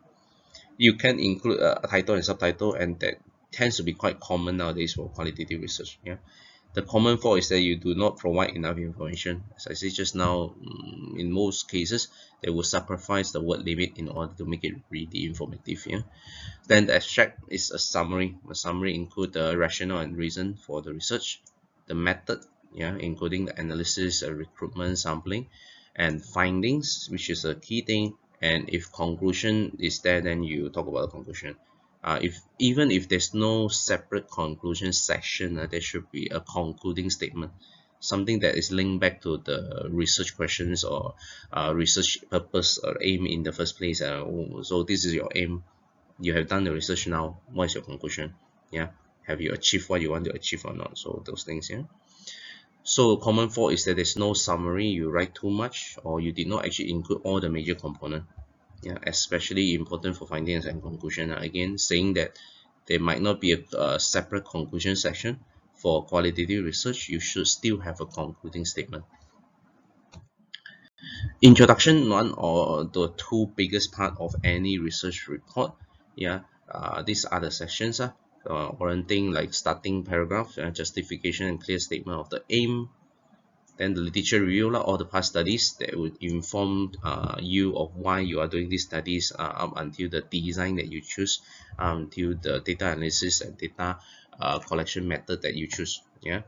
You can include a title and subtitle, and that tends to be quite common nowadays for qualitative research. Yeah. The common fault is that you do not provide enough information. As I said just now, in most cases, they will sacrifice the word limit in order to make it really informative. Yeah. Then the abstract is a summary. A summary includes the rationale and reason for the research, the method, yeah, including the analysis, recruitment, sampling, and findings, which is a key thing. And if conclusion is there, then you talk about the conclusion. If even if there's no separate conclusion section, there should be a concluding statement, something that is linked back to the research questions or research purpose or aim in the first place. So this is your aim. You have done the research now. What is your conclusion? Yeah, have you achieved what you want to achieve or not? So those things. Yeah. So common fault is that there's no summary. You write too much, or you did not actually include all the major components. Yeah, especially important for findings and conclusion. Again, saying that there might not be a separate conclusion section for qualitative research. You should still have a concluding statement. Introduction, one or the two biggest part of any research report. Yeah, these are the sections. Orienting, like starting paragraph, justification and clear statement of the aim. Then the literature review, all the past studies that would inform you of why you are doing these studies up until the design that you choose, until the data analysis and data collection method that you choose. Yeah.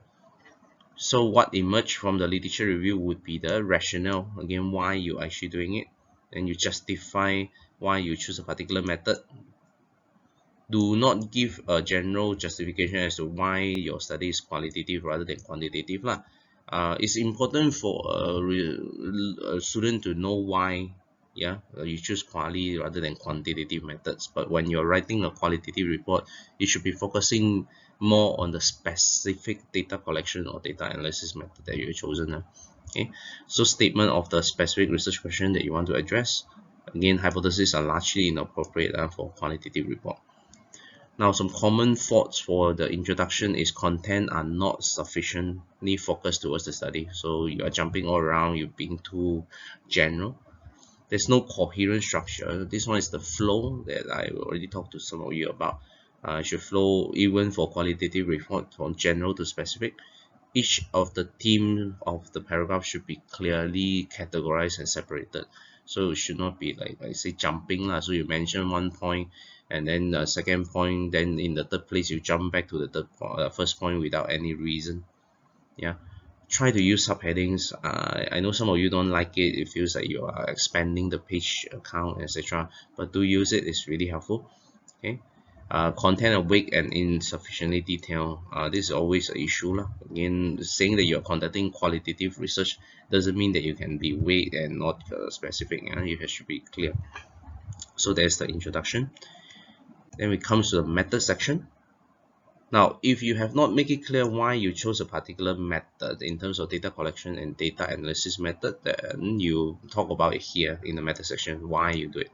So what emerged from the literature review would be the rationale, again, why you are actually doing it, and you justify why you choose a particular method. Do not give a general justification as to why your study is qualitative rather than quantitative lah. It's important for a student to know why, yeah, you choose quali rather than quantitative methods. But when you're writing a qualitative report, you should be focusing more on the specific data collection or data analysis method that you've chosen. Okay, so statement of the specific research question that you want to address. Again, hypotheses are largely inappropriate for qualitative report. Now, some common faults for the introduction is content are not sufficiently focused towards the study. So you are jumping all around, you're being too general. There's no coherent structure. This one is the flow that I already talked to some of you about. It should flow even for qualitative report from general to specific. Each of the theme of the paragraph should be clearly categorized and separated. So it should not be like I say jumping lah. So you mention one point, and then the second point, then in the third place you jump back to the first point without any reason. Yeah. Try to use subheadings. I know some of you don't like it. It feels like you are expanding the page count, etc. But do use it. It's really helpful. Okay. Content are vague and insufficiently detailed. This is always an issue lah. Again, saying that you're conducting qualitative research doesn't mean that you can be vague and not specific. You should be clear. So there's the introduction. Then it comes to the method section. Now, if you have not made it clear why you chose a particular method in terms of data collection and data analysis method, then you talk about it here in the method section, why you do it.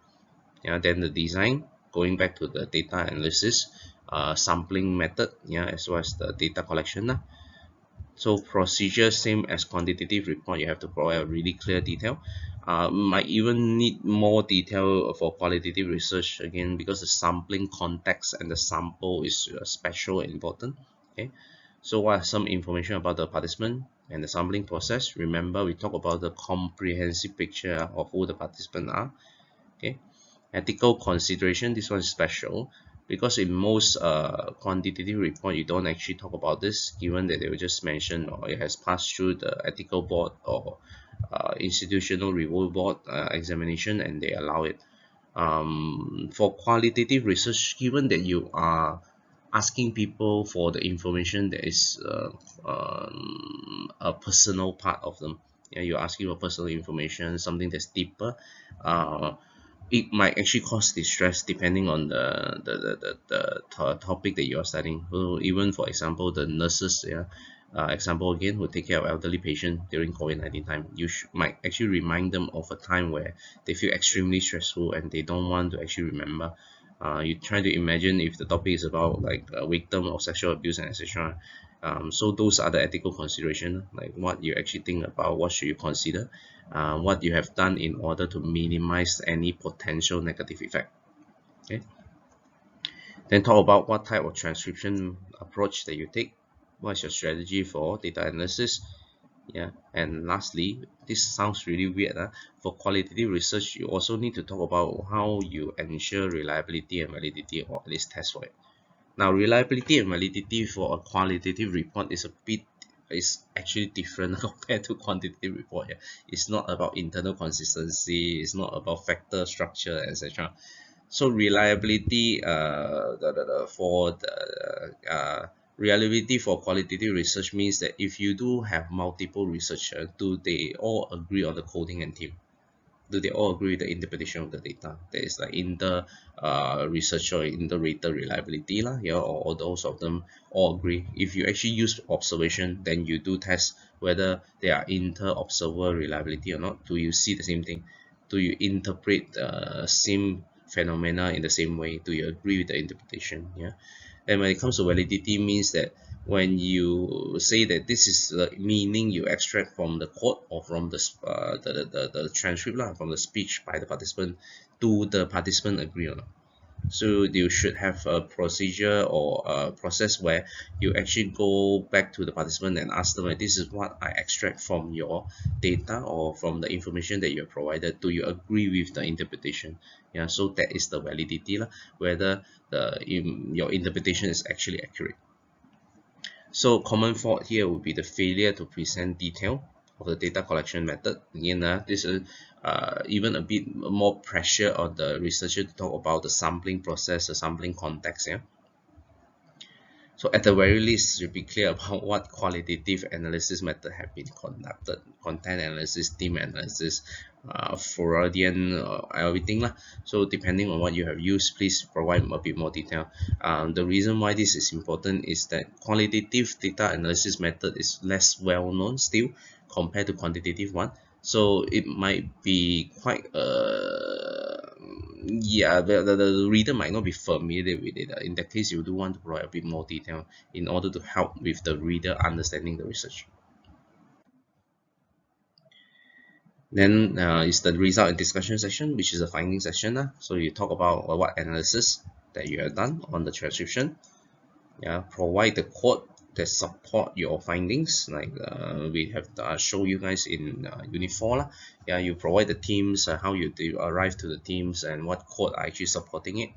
Yeah, then the design, going back to the data analysis, sampling method, yeah, as well as the data collection. So procedure, same as quantitative report, you have to provide a really clear detail. Might even need more detail for qualitative research, again, because the sampling context and the sample is special and important. Okay, so what are some information about the participant and the sampling process? Remember, we talk about the comprehensive picture of who the participants are. Okay, ethical consideration, this one is special because in most quantitative report you don't actually talk about this, given that they will just mention or it has passed through the ethical board or institutional review board examination and they allow it. For qualitative research, given that you are asking people for the information that is a personal part of them, yeah, you're asking for personal information, something that's deeper, it might actually cause distress depending on the topic that you are studying. So even for example, the nurses, yeah, example again, who take care of elderly patient during COVID-19 time, you might actually remind them of a time where they feel extremely stressful and they don't want to actually remember. You try to imagine if the topic is about like a victim of sexual abuse and etc. So those are the ethical consideration, like what you actually think about, what should you consider, what you have done in order to minimize any potential negative effect. Okay. Then talk about what type of transcription approach that you take. What's your strategy for data analysis? Yeah, and lastly, this sounds really weird. For qualitative research, you also need to talk about how you ensure reliability and validity, or at least test for it. Now, reliability and validity for a qualitative report is actually different compared to quantitative report. Yeah. It's not about internal consistency, it's not about factor structure, etc. So reliability for the reliability for qualitative research means that if you do have multiple researchers, do they all agree on the coding and theme? Do they all agree with the interpretation of the data? There is like inter researcher or inter rater reliability lah, yeah, or those of them all agree. If you actually use observation, then you do test whether they are inter observer reliability or not. Do you see the same thing? Do you interpret the same phenomena in the same way? Do you agree with the interpretation? Yeah. And when it comes to validity, means that when you say that this is the meaning you extract from the quote or from the transcript lah, from the speech by the participant, do the participant agree or not? So you should have a procedure or a process where you actually go back to the participant and ask them, like, this is what I extract from your data or from the information that you have provided. Do you agree with the interpretation? Yeah, so that is the validity lah, whether your interpretation is actually accurate. So common fault here would be the failure to present detail of the data collection method. Again, this is even a bit more pressure on the researcher to talk about the sampling process, the sampling context. Yeah. So at the very least, you be clear about what qualitative analysis method have been conducted: content analysis, theme analysis, Freudian, everything lah. So depending on what you have used, please provide a bit more detail. The reason why this is important is that qualitative data analysis method is less well known still compared to quantitative one. So it might be quite yeah, the reader might not be familiar with it. In that case, you do want to provide a bit more detail in order to help with the reader understanding the research. Then is the result and discussion section, which is a finding section. So you talk about what analysis that you have done on the transcription. Yeah, provide the quote that support your findings, like we have show you guys in unit 4 lah. Yeah, you provide the themes, how you arrive to the themes, and what quote are actually supporting it.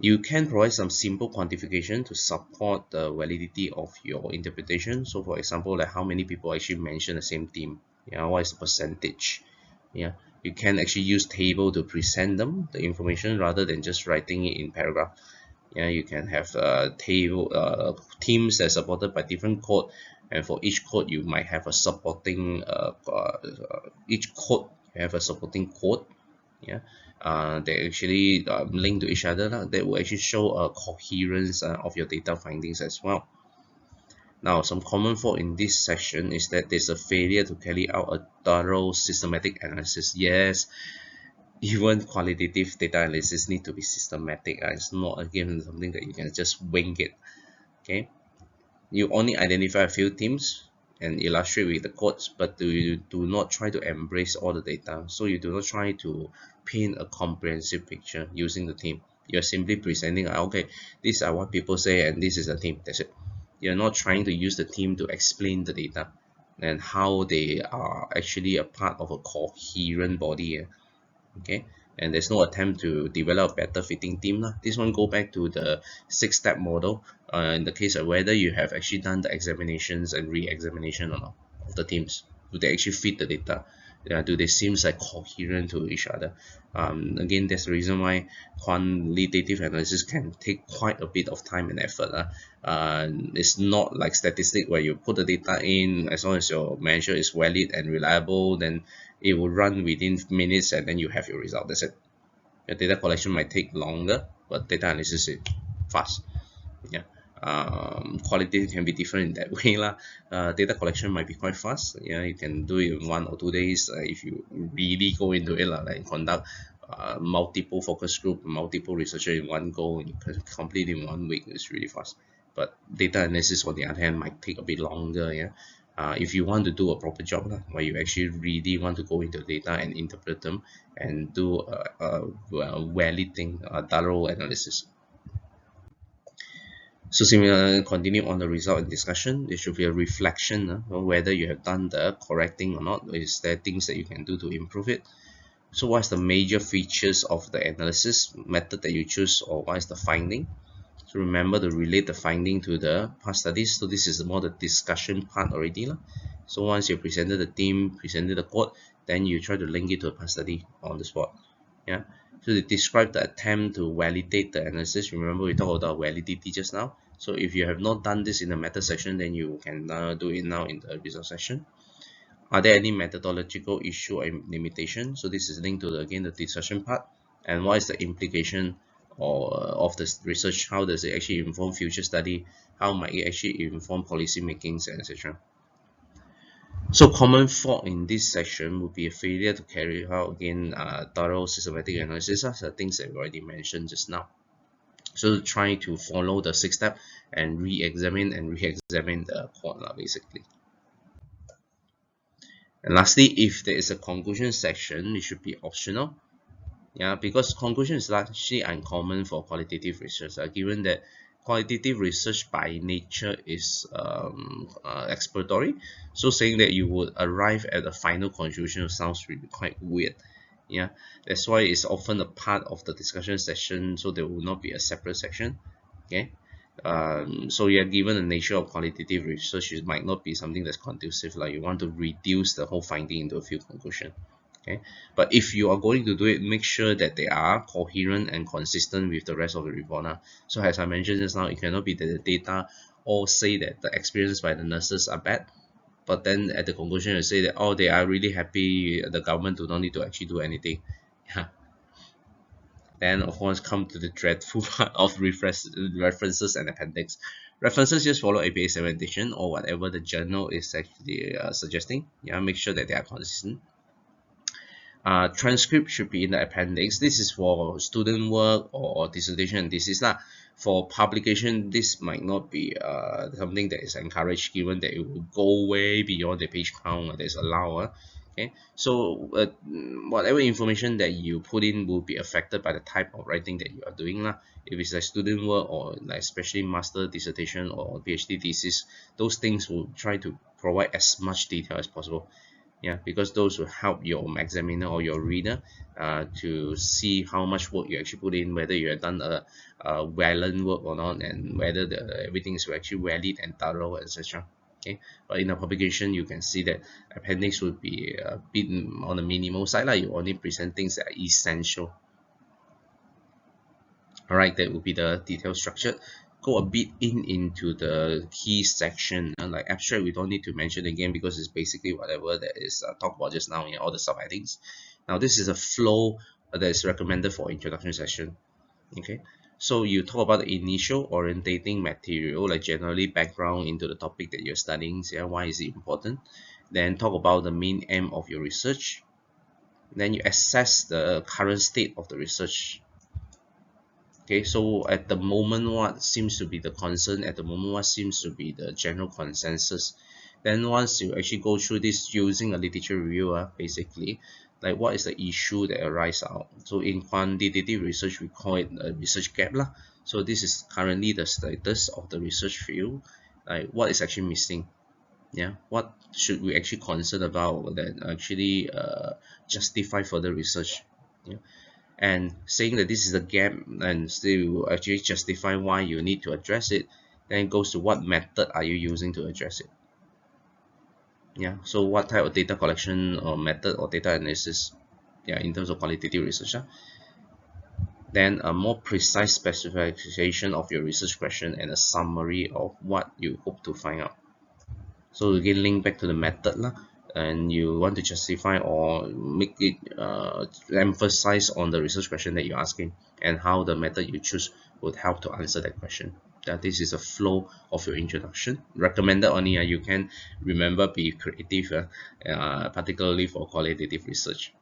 You can provide some simple quantification to support the validity of your interpretation. So for example, like how many people actually mention the same theme. Yeah, what is the percentage? Yeah, you can actually use table to present them the information rather than just writing it in paragraph. Yeah, you can have table themes that are supported by different code, and for each code you might have a supporting each code you have a supporting code. Yeah, they actually link to each other that will actually show a coherence of your data findings as well. Now, some common fault in this section is that there's a failure to carry out a thorough systematic analysis. Yes, even qualitative data analysis need to be systematic. It's not again something that you can just wing it. Okay, you only identify a few themes and illustrate with the quotes, but you do not try to embrace all the data. So you do not try to paint a comprehensive picture using the theme. You're simply presenting, okay, these are what people say and this is a theme. That's it. You're not trying to use the theme to explain the data and how they are actually a part of a coherent body. Okay, and there's no attempt to develop a better fitting theme lah. This one go back to the 6-step model in the case of whether you have actually done the examinations and re-examination or not of the themes. Do they actually fit the data? Do they seem like coherent to each other? Again, that's the reason why quantitative analysis can take quite a bit of time and effort. It's not like statistic where you put the data in, as long as your measure is valid and reliable, then it will run within minutes and then you have your result. That's it. Your data collection might take longer, but data analysis is fast. Yeah. Quality can be different in that way lah. Data collection might be quite fast. Yeah, you can do it in 1 or 2 days if you really go into it lah, like conduct multiple focus group, multiple researcher in one go, and you can complete in 1 week. It's really fast. But data analysis, on the other hand, might take a bit longer. Yeah. If you want to do a proper job where you actually really want to go into data and interpret them and do a valid thing, a thorough analysis. So similar, continue on the result and discussion. There should be a reflection on whether you have done the correct thing or not. Is there things that you can do to improve it? So what's the major features of the analysis method that you choose, or what is the finding? So remember to relate the finding to the past studies. So this is more the discussion part already lah. So once you presented the theme, presented the quote, then you try to link it to a past study on the spot. Yeah. So they describe the attempt to validate the analysis. Remember we talked about validity just now. So if you have not done this in the method section, then you can do it now in the result section. Are there any methodological issue or limitation? So this is linked to again the discussion part. And what is the implication of this research? How does it actually inform future study? How might it actually inform policy makings, etc. So common fault in this section would be a failure to carry out again thorough systematic analysis. That's the things that we already mentioned just now. So try to follow the 6 step and re-examine the quote basically. And lastly, if there is a conclusion section, it should be optional. Yeah, because conclusion is largely uncommon for qualitative research, given that qualitative research by nature is exploratory. So saying that you would arrive at a final conclusion sounds really quite weird. Yeah, that's why it's often a part of the discussion session, so there will not be a separate section. Okay. So yeah, given the nature of qualitative research, it might not be something that's conducive. Like you want to reduce the whole finding into a few conclusions. Okay, but if you are going to do it, make sure that they are coherent and consistent with the rest of the report. So as I mentioned just now, it cannot be that the data all say that the experience by the nurses are bad, but then at the conclusion you say that, oh, they are really happy, the government do not need to actually do anything. Yeah. Then of course come to the dreadful part of references and appendix. References just follow APA 7 edition or whatever the journal is actually suggesting. Yeah, make sure that they are consistent. Transcript should be in the appendix. This is for student work or dissertation and thesis lah. For publication, this might not be something that is encouraged, given that it will go way beyond the page count that is allowed. Okay, so whatever information that you put in will be affected by the type of writing that you are doing lah. If it's like student work or like especially master dissertation or PhD thesis, those things will try to provide as much detail as possible. Yeah, because those will help your examiner or your reader to see how much work you actually put in, whether you have done a well-learned work or not, and whether everything is actually valid and thorough, etc. Okay, but in a publication, you can see that appendix would be a bit on the minimal side, like you only present things that are essential. All right, that will be the detailed structure. Go a bit into the key section, like abstract we don't need to mention again because it's basically whatever that is talked about just now in all the subheadings. Now this is a flow that is recommended for introduction session. Okay, so you talk about the initial orientating material, like generally background into the topic that you're studying. Yeah, why is it important? Then talk about the main aim of your research. Then you assess the current state of the research. Okay, so at the moment, what seems to be the concern at the moment, what seems to be the general consensus? Then once you actually go through this using a literature review, basically, like what is the issue that arise out? So in quantitative research, we call it a research gap lah. So this is currently the status of the research field. Like what is actually missing? Yeah, what should we actually concern about that actually justify further research? Yeah, and saying that this is a gap and still actually justify why you need to address it, then it goes to what method are you using to address it. Yeah, so what type of data collection or method or data analysis, yeah, in terms of qualitative research. Then a more precise specification of your research question and a summary of what you hope to find out. So again, link back to the method lah, and you want to justify or make it emphasize on the research question that you're asking and how the method you choose would help to answer that question. That this is a flow of your introduction. Recommended only you can remember be creative, particularly for qualitative research.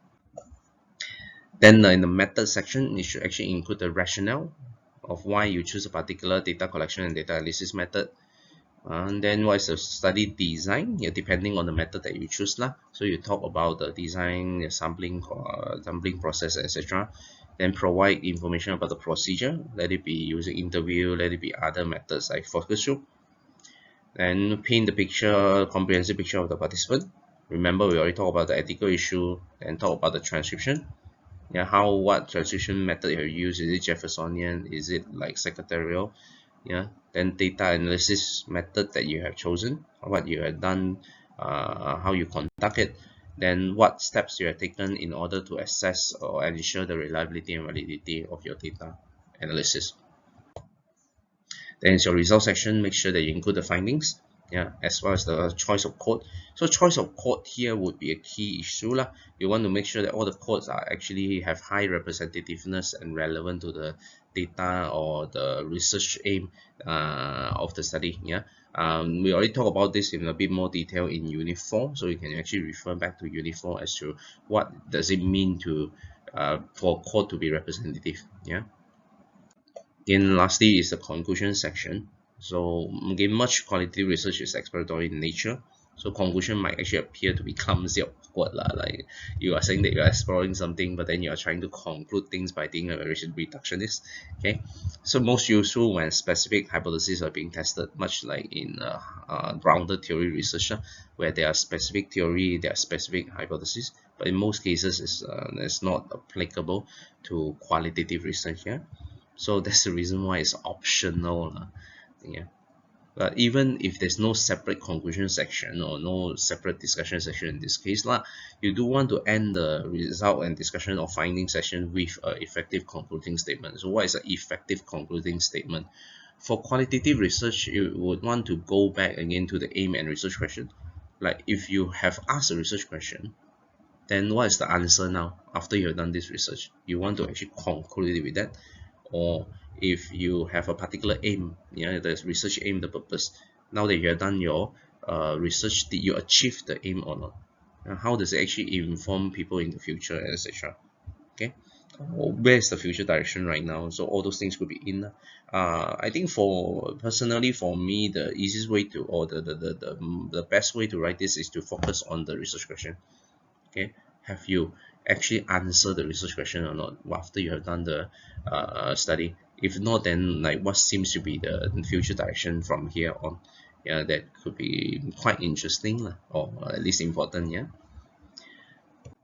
Then in the method section, you should actually include the rationale of why you choose a particular data collection and data analysis method. And then what is the study design? Yeah, depending on the method that you choose lah. So you talk about the design, the sampling process, etc. Then provide information about the procedure, let it be using interview, let it be other methods like focus group. Then paint the picture, comprehensive picture of the participant. Remember, we already talked about the ethical issue and talk about the transcription. Yeah, what transcription method you use? Is it Jeffersonian? Is it like secretarial? Yeah. Then data analysis method that you have chosen, what you have done, how you conduct it. Then what steps you have taken in order to assess or ensure the reliability and validity of your data analysis. Then it's your result section, make sure that you include the findings, yeah, as well as the choice of code. So choice of code here would be a key issue lah. You want to make sure that all the codes are actually have high representativeness and relevant to the data or the research aim of the study. Yeah, we already talked about this in a bit more detail in Unit 4, so you can actually refer back to Unit 4 as to what does it mean to for code to be representative. Yeah. Then lastly is the conclusion section. So again, much qualitative research is exploratory in nature. So conclusion might actually appear to be clumsy or awkward lah. Like you are saying that you are exploring something, but then you are trying to conclude things by being a very reductionist. Okay, so most useful when specific hypotheses are being tested, much like in grounded theory research, where there are specific theory, there are specific hypotheses. But in most cases, it's not applicable to qualitative research. Yeah. So that's the reason why it's optional. Yeah. But even if there's no separate conclusion section or no separate discussion section in this case, you do want to end the result and discussion or finding session with an effective concluding statement. So what is an effective concluding statement? For qualitative research, you would want to go back again to the aim and research question. Like if you have asked a research question, then what is the answer now after you have done this research? You want to actually conclude it with that, or if you have a particular aim, yeah, the research aim, the purpose. Now that you have done your research, did you achieve the aim or not? And how does it actually inform people in the future, etc. Okay, where's the future direction right now? So all those things could be in. I think for personally for me, the easiest way to, or the best way to write this is to focus on the research question. Okay, have you actually answered the research question or not after you have done the study? If not, then like what seems to be the future direction from here on? Yeah, that could be quite interesting or at least important. Yeah.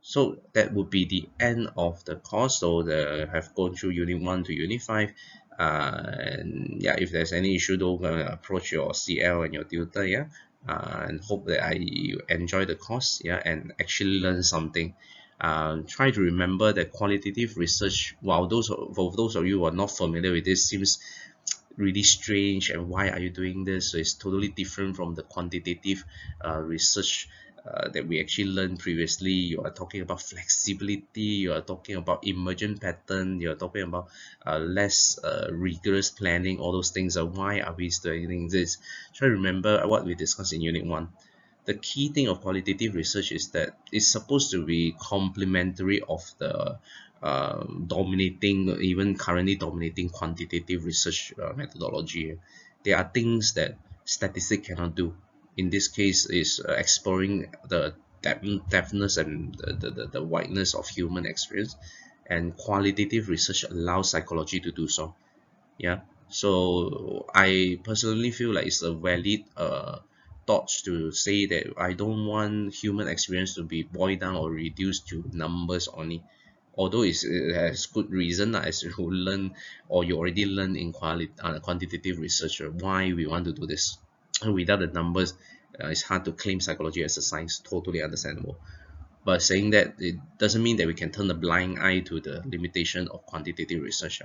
So that would be the end of the course. So the have gone through Unit 1 to Unit 5. And yeah, if there's any issue, don't approach your CL and your tutor. Yeah. And hope that you enjoy the course. Yeah, and actually learn something. Try to remember that qualitative research, while for those of you who are not familiar with this, seems really strange and why are you doing this. So it's totally different from the quantitative research that we actually learned previously. You are talking about flexibility, you are talking about emergent pattern, you are talking about less rigorous planning, all those things. Why are we studying this? Try to remember what we discussed in Unit 1. The key thing of qualitative research is that it's supposed to be complementary of the dominating, even currently dominating quantitative research methodology. There are things that statistics cannot do. In this case, is exploring the depthness and the wideness of human experience, and qualitative research allows psychology to do so. Yeah, so I personally feel like it's a valid thoughts to say that I don't want human experience to be boiled down or reduced to numbers only. Although it has good reason as you learn or you already learn in quantitative research why we want to do this. Without the numbers, it's hard to claim psychology as a science. Totally understandable. But saying that, it doesn't mean that we can turn a blind eye to the limitation of quantitative research.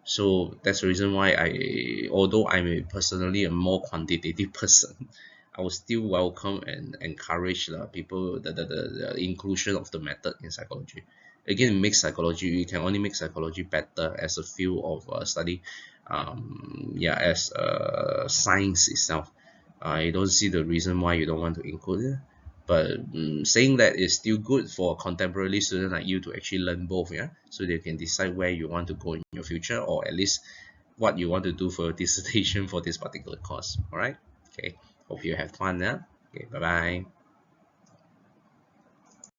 So that's the reason why although I'm personally a more quantitative person, I will still welcome and encourage people the inclusion of the method in psychology. Again, make psychology, you can only make psychology better as a field of study, yeah, as science itself. I don't see the reason why you don't want to include it. But saying that is still good for a contemporary student like you to actually learn both, yeah, so they can decide where you want to go in your future, or at least what you want to do for your dissertation for this particular course. All right, okay, hope you have fun. Yeah, okay, bye bye.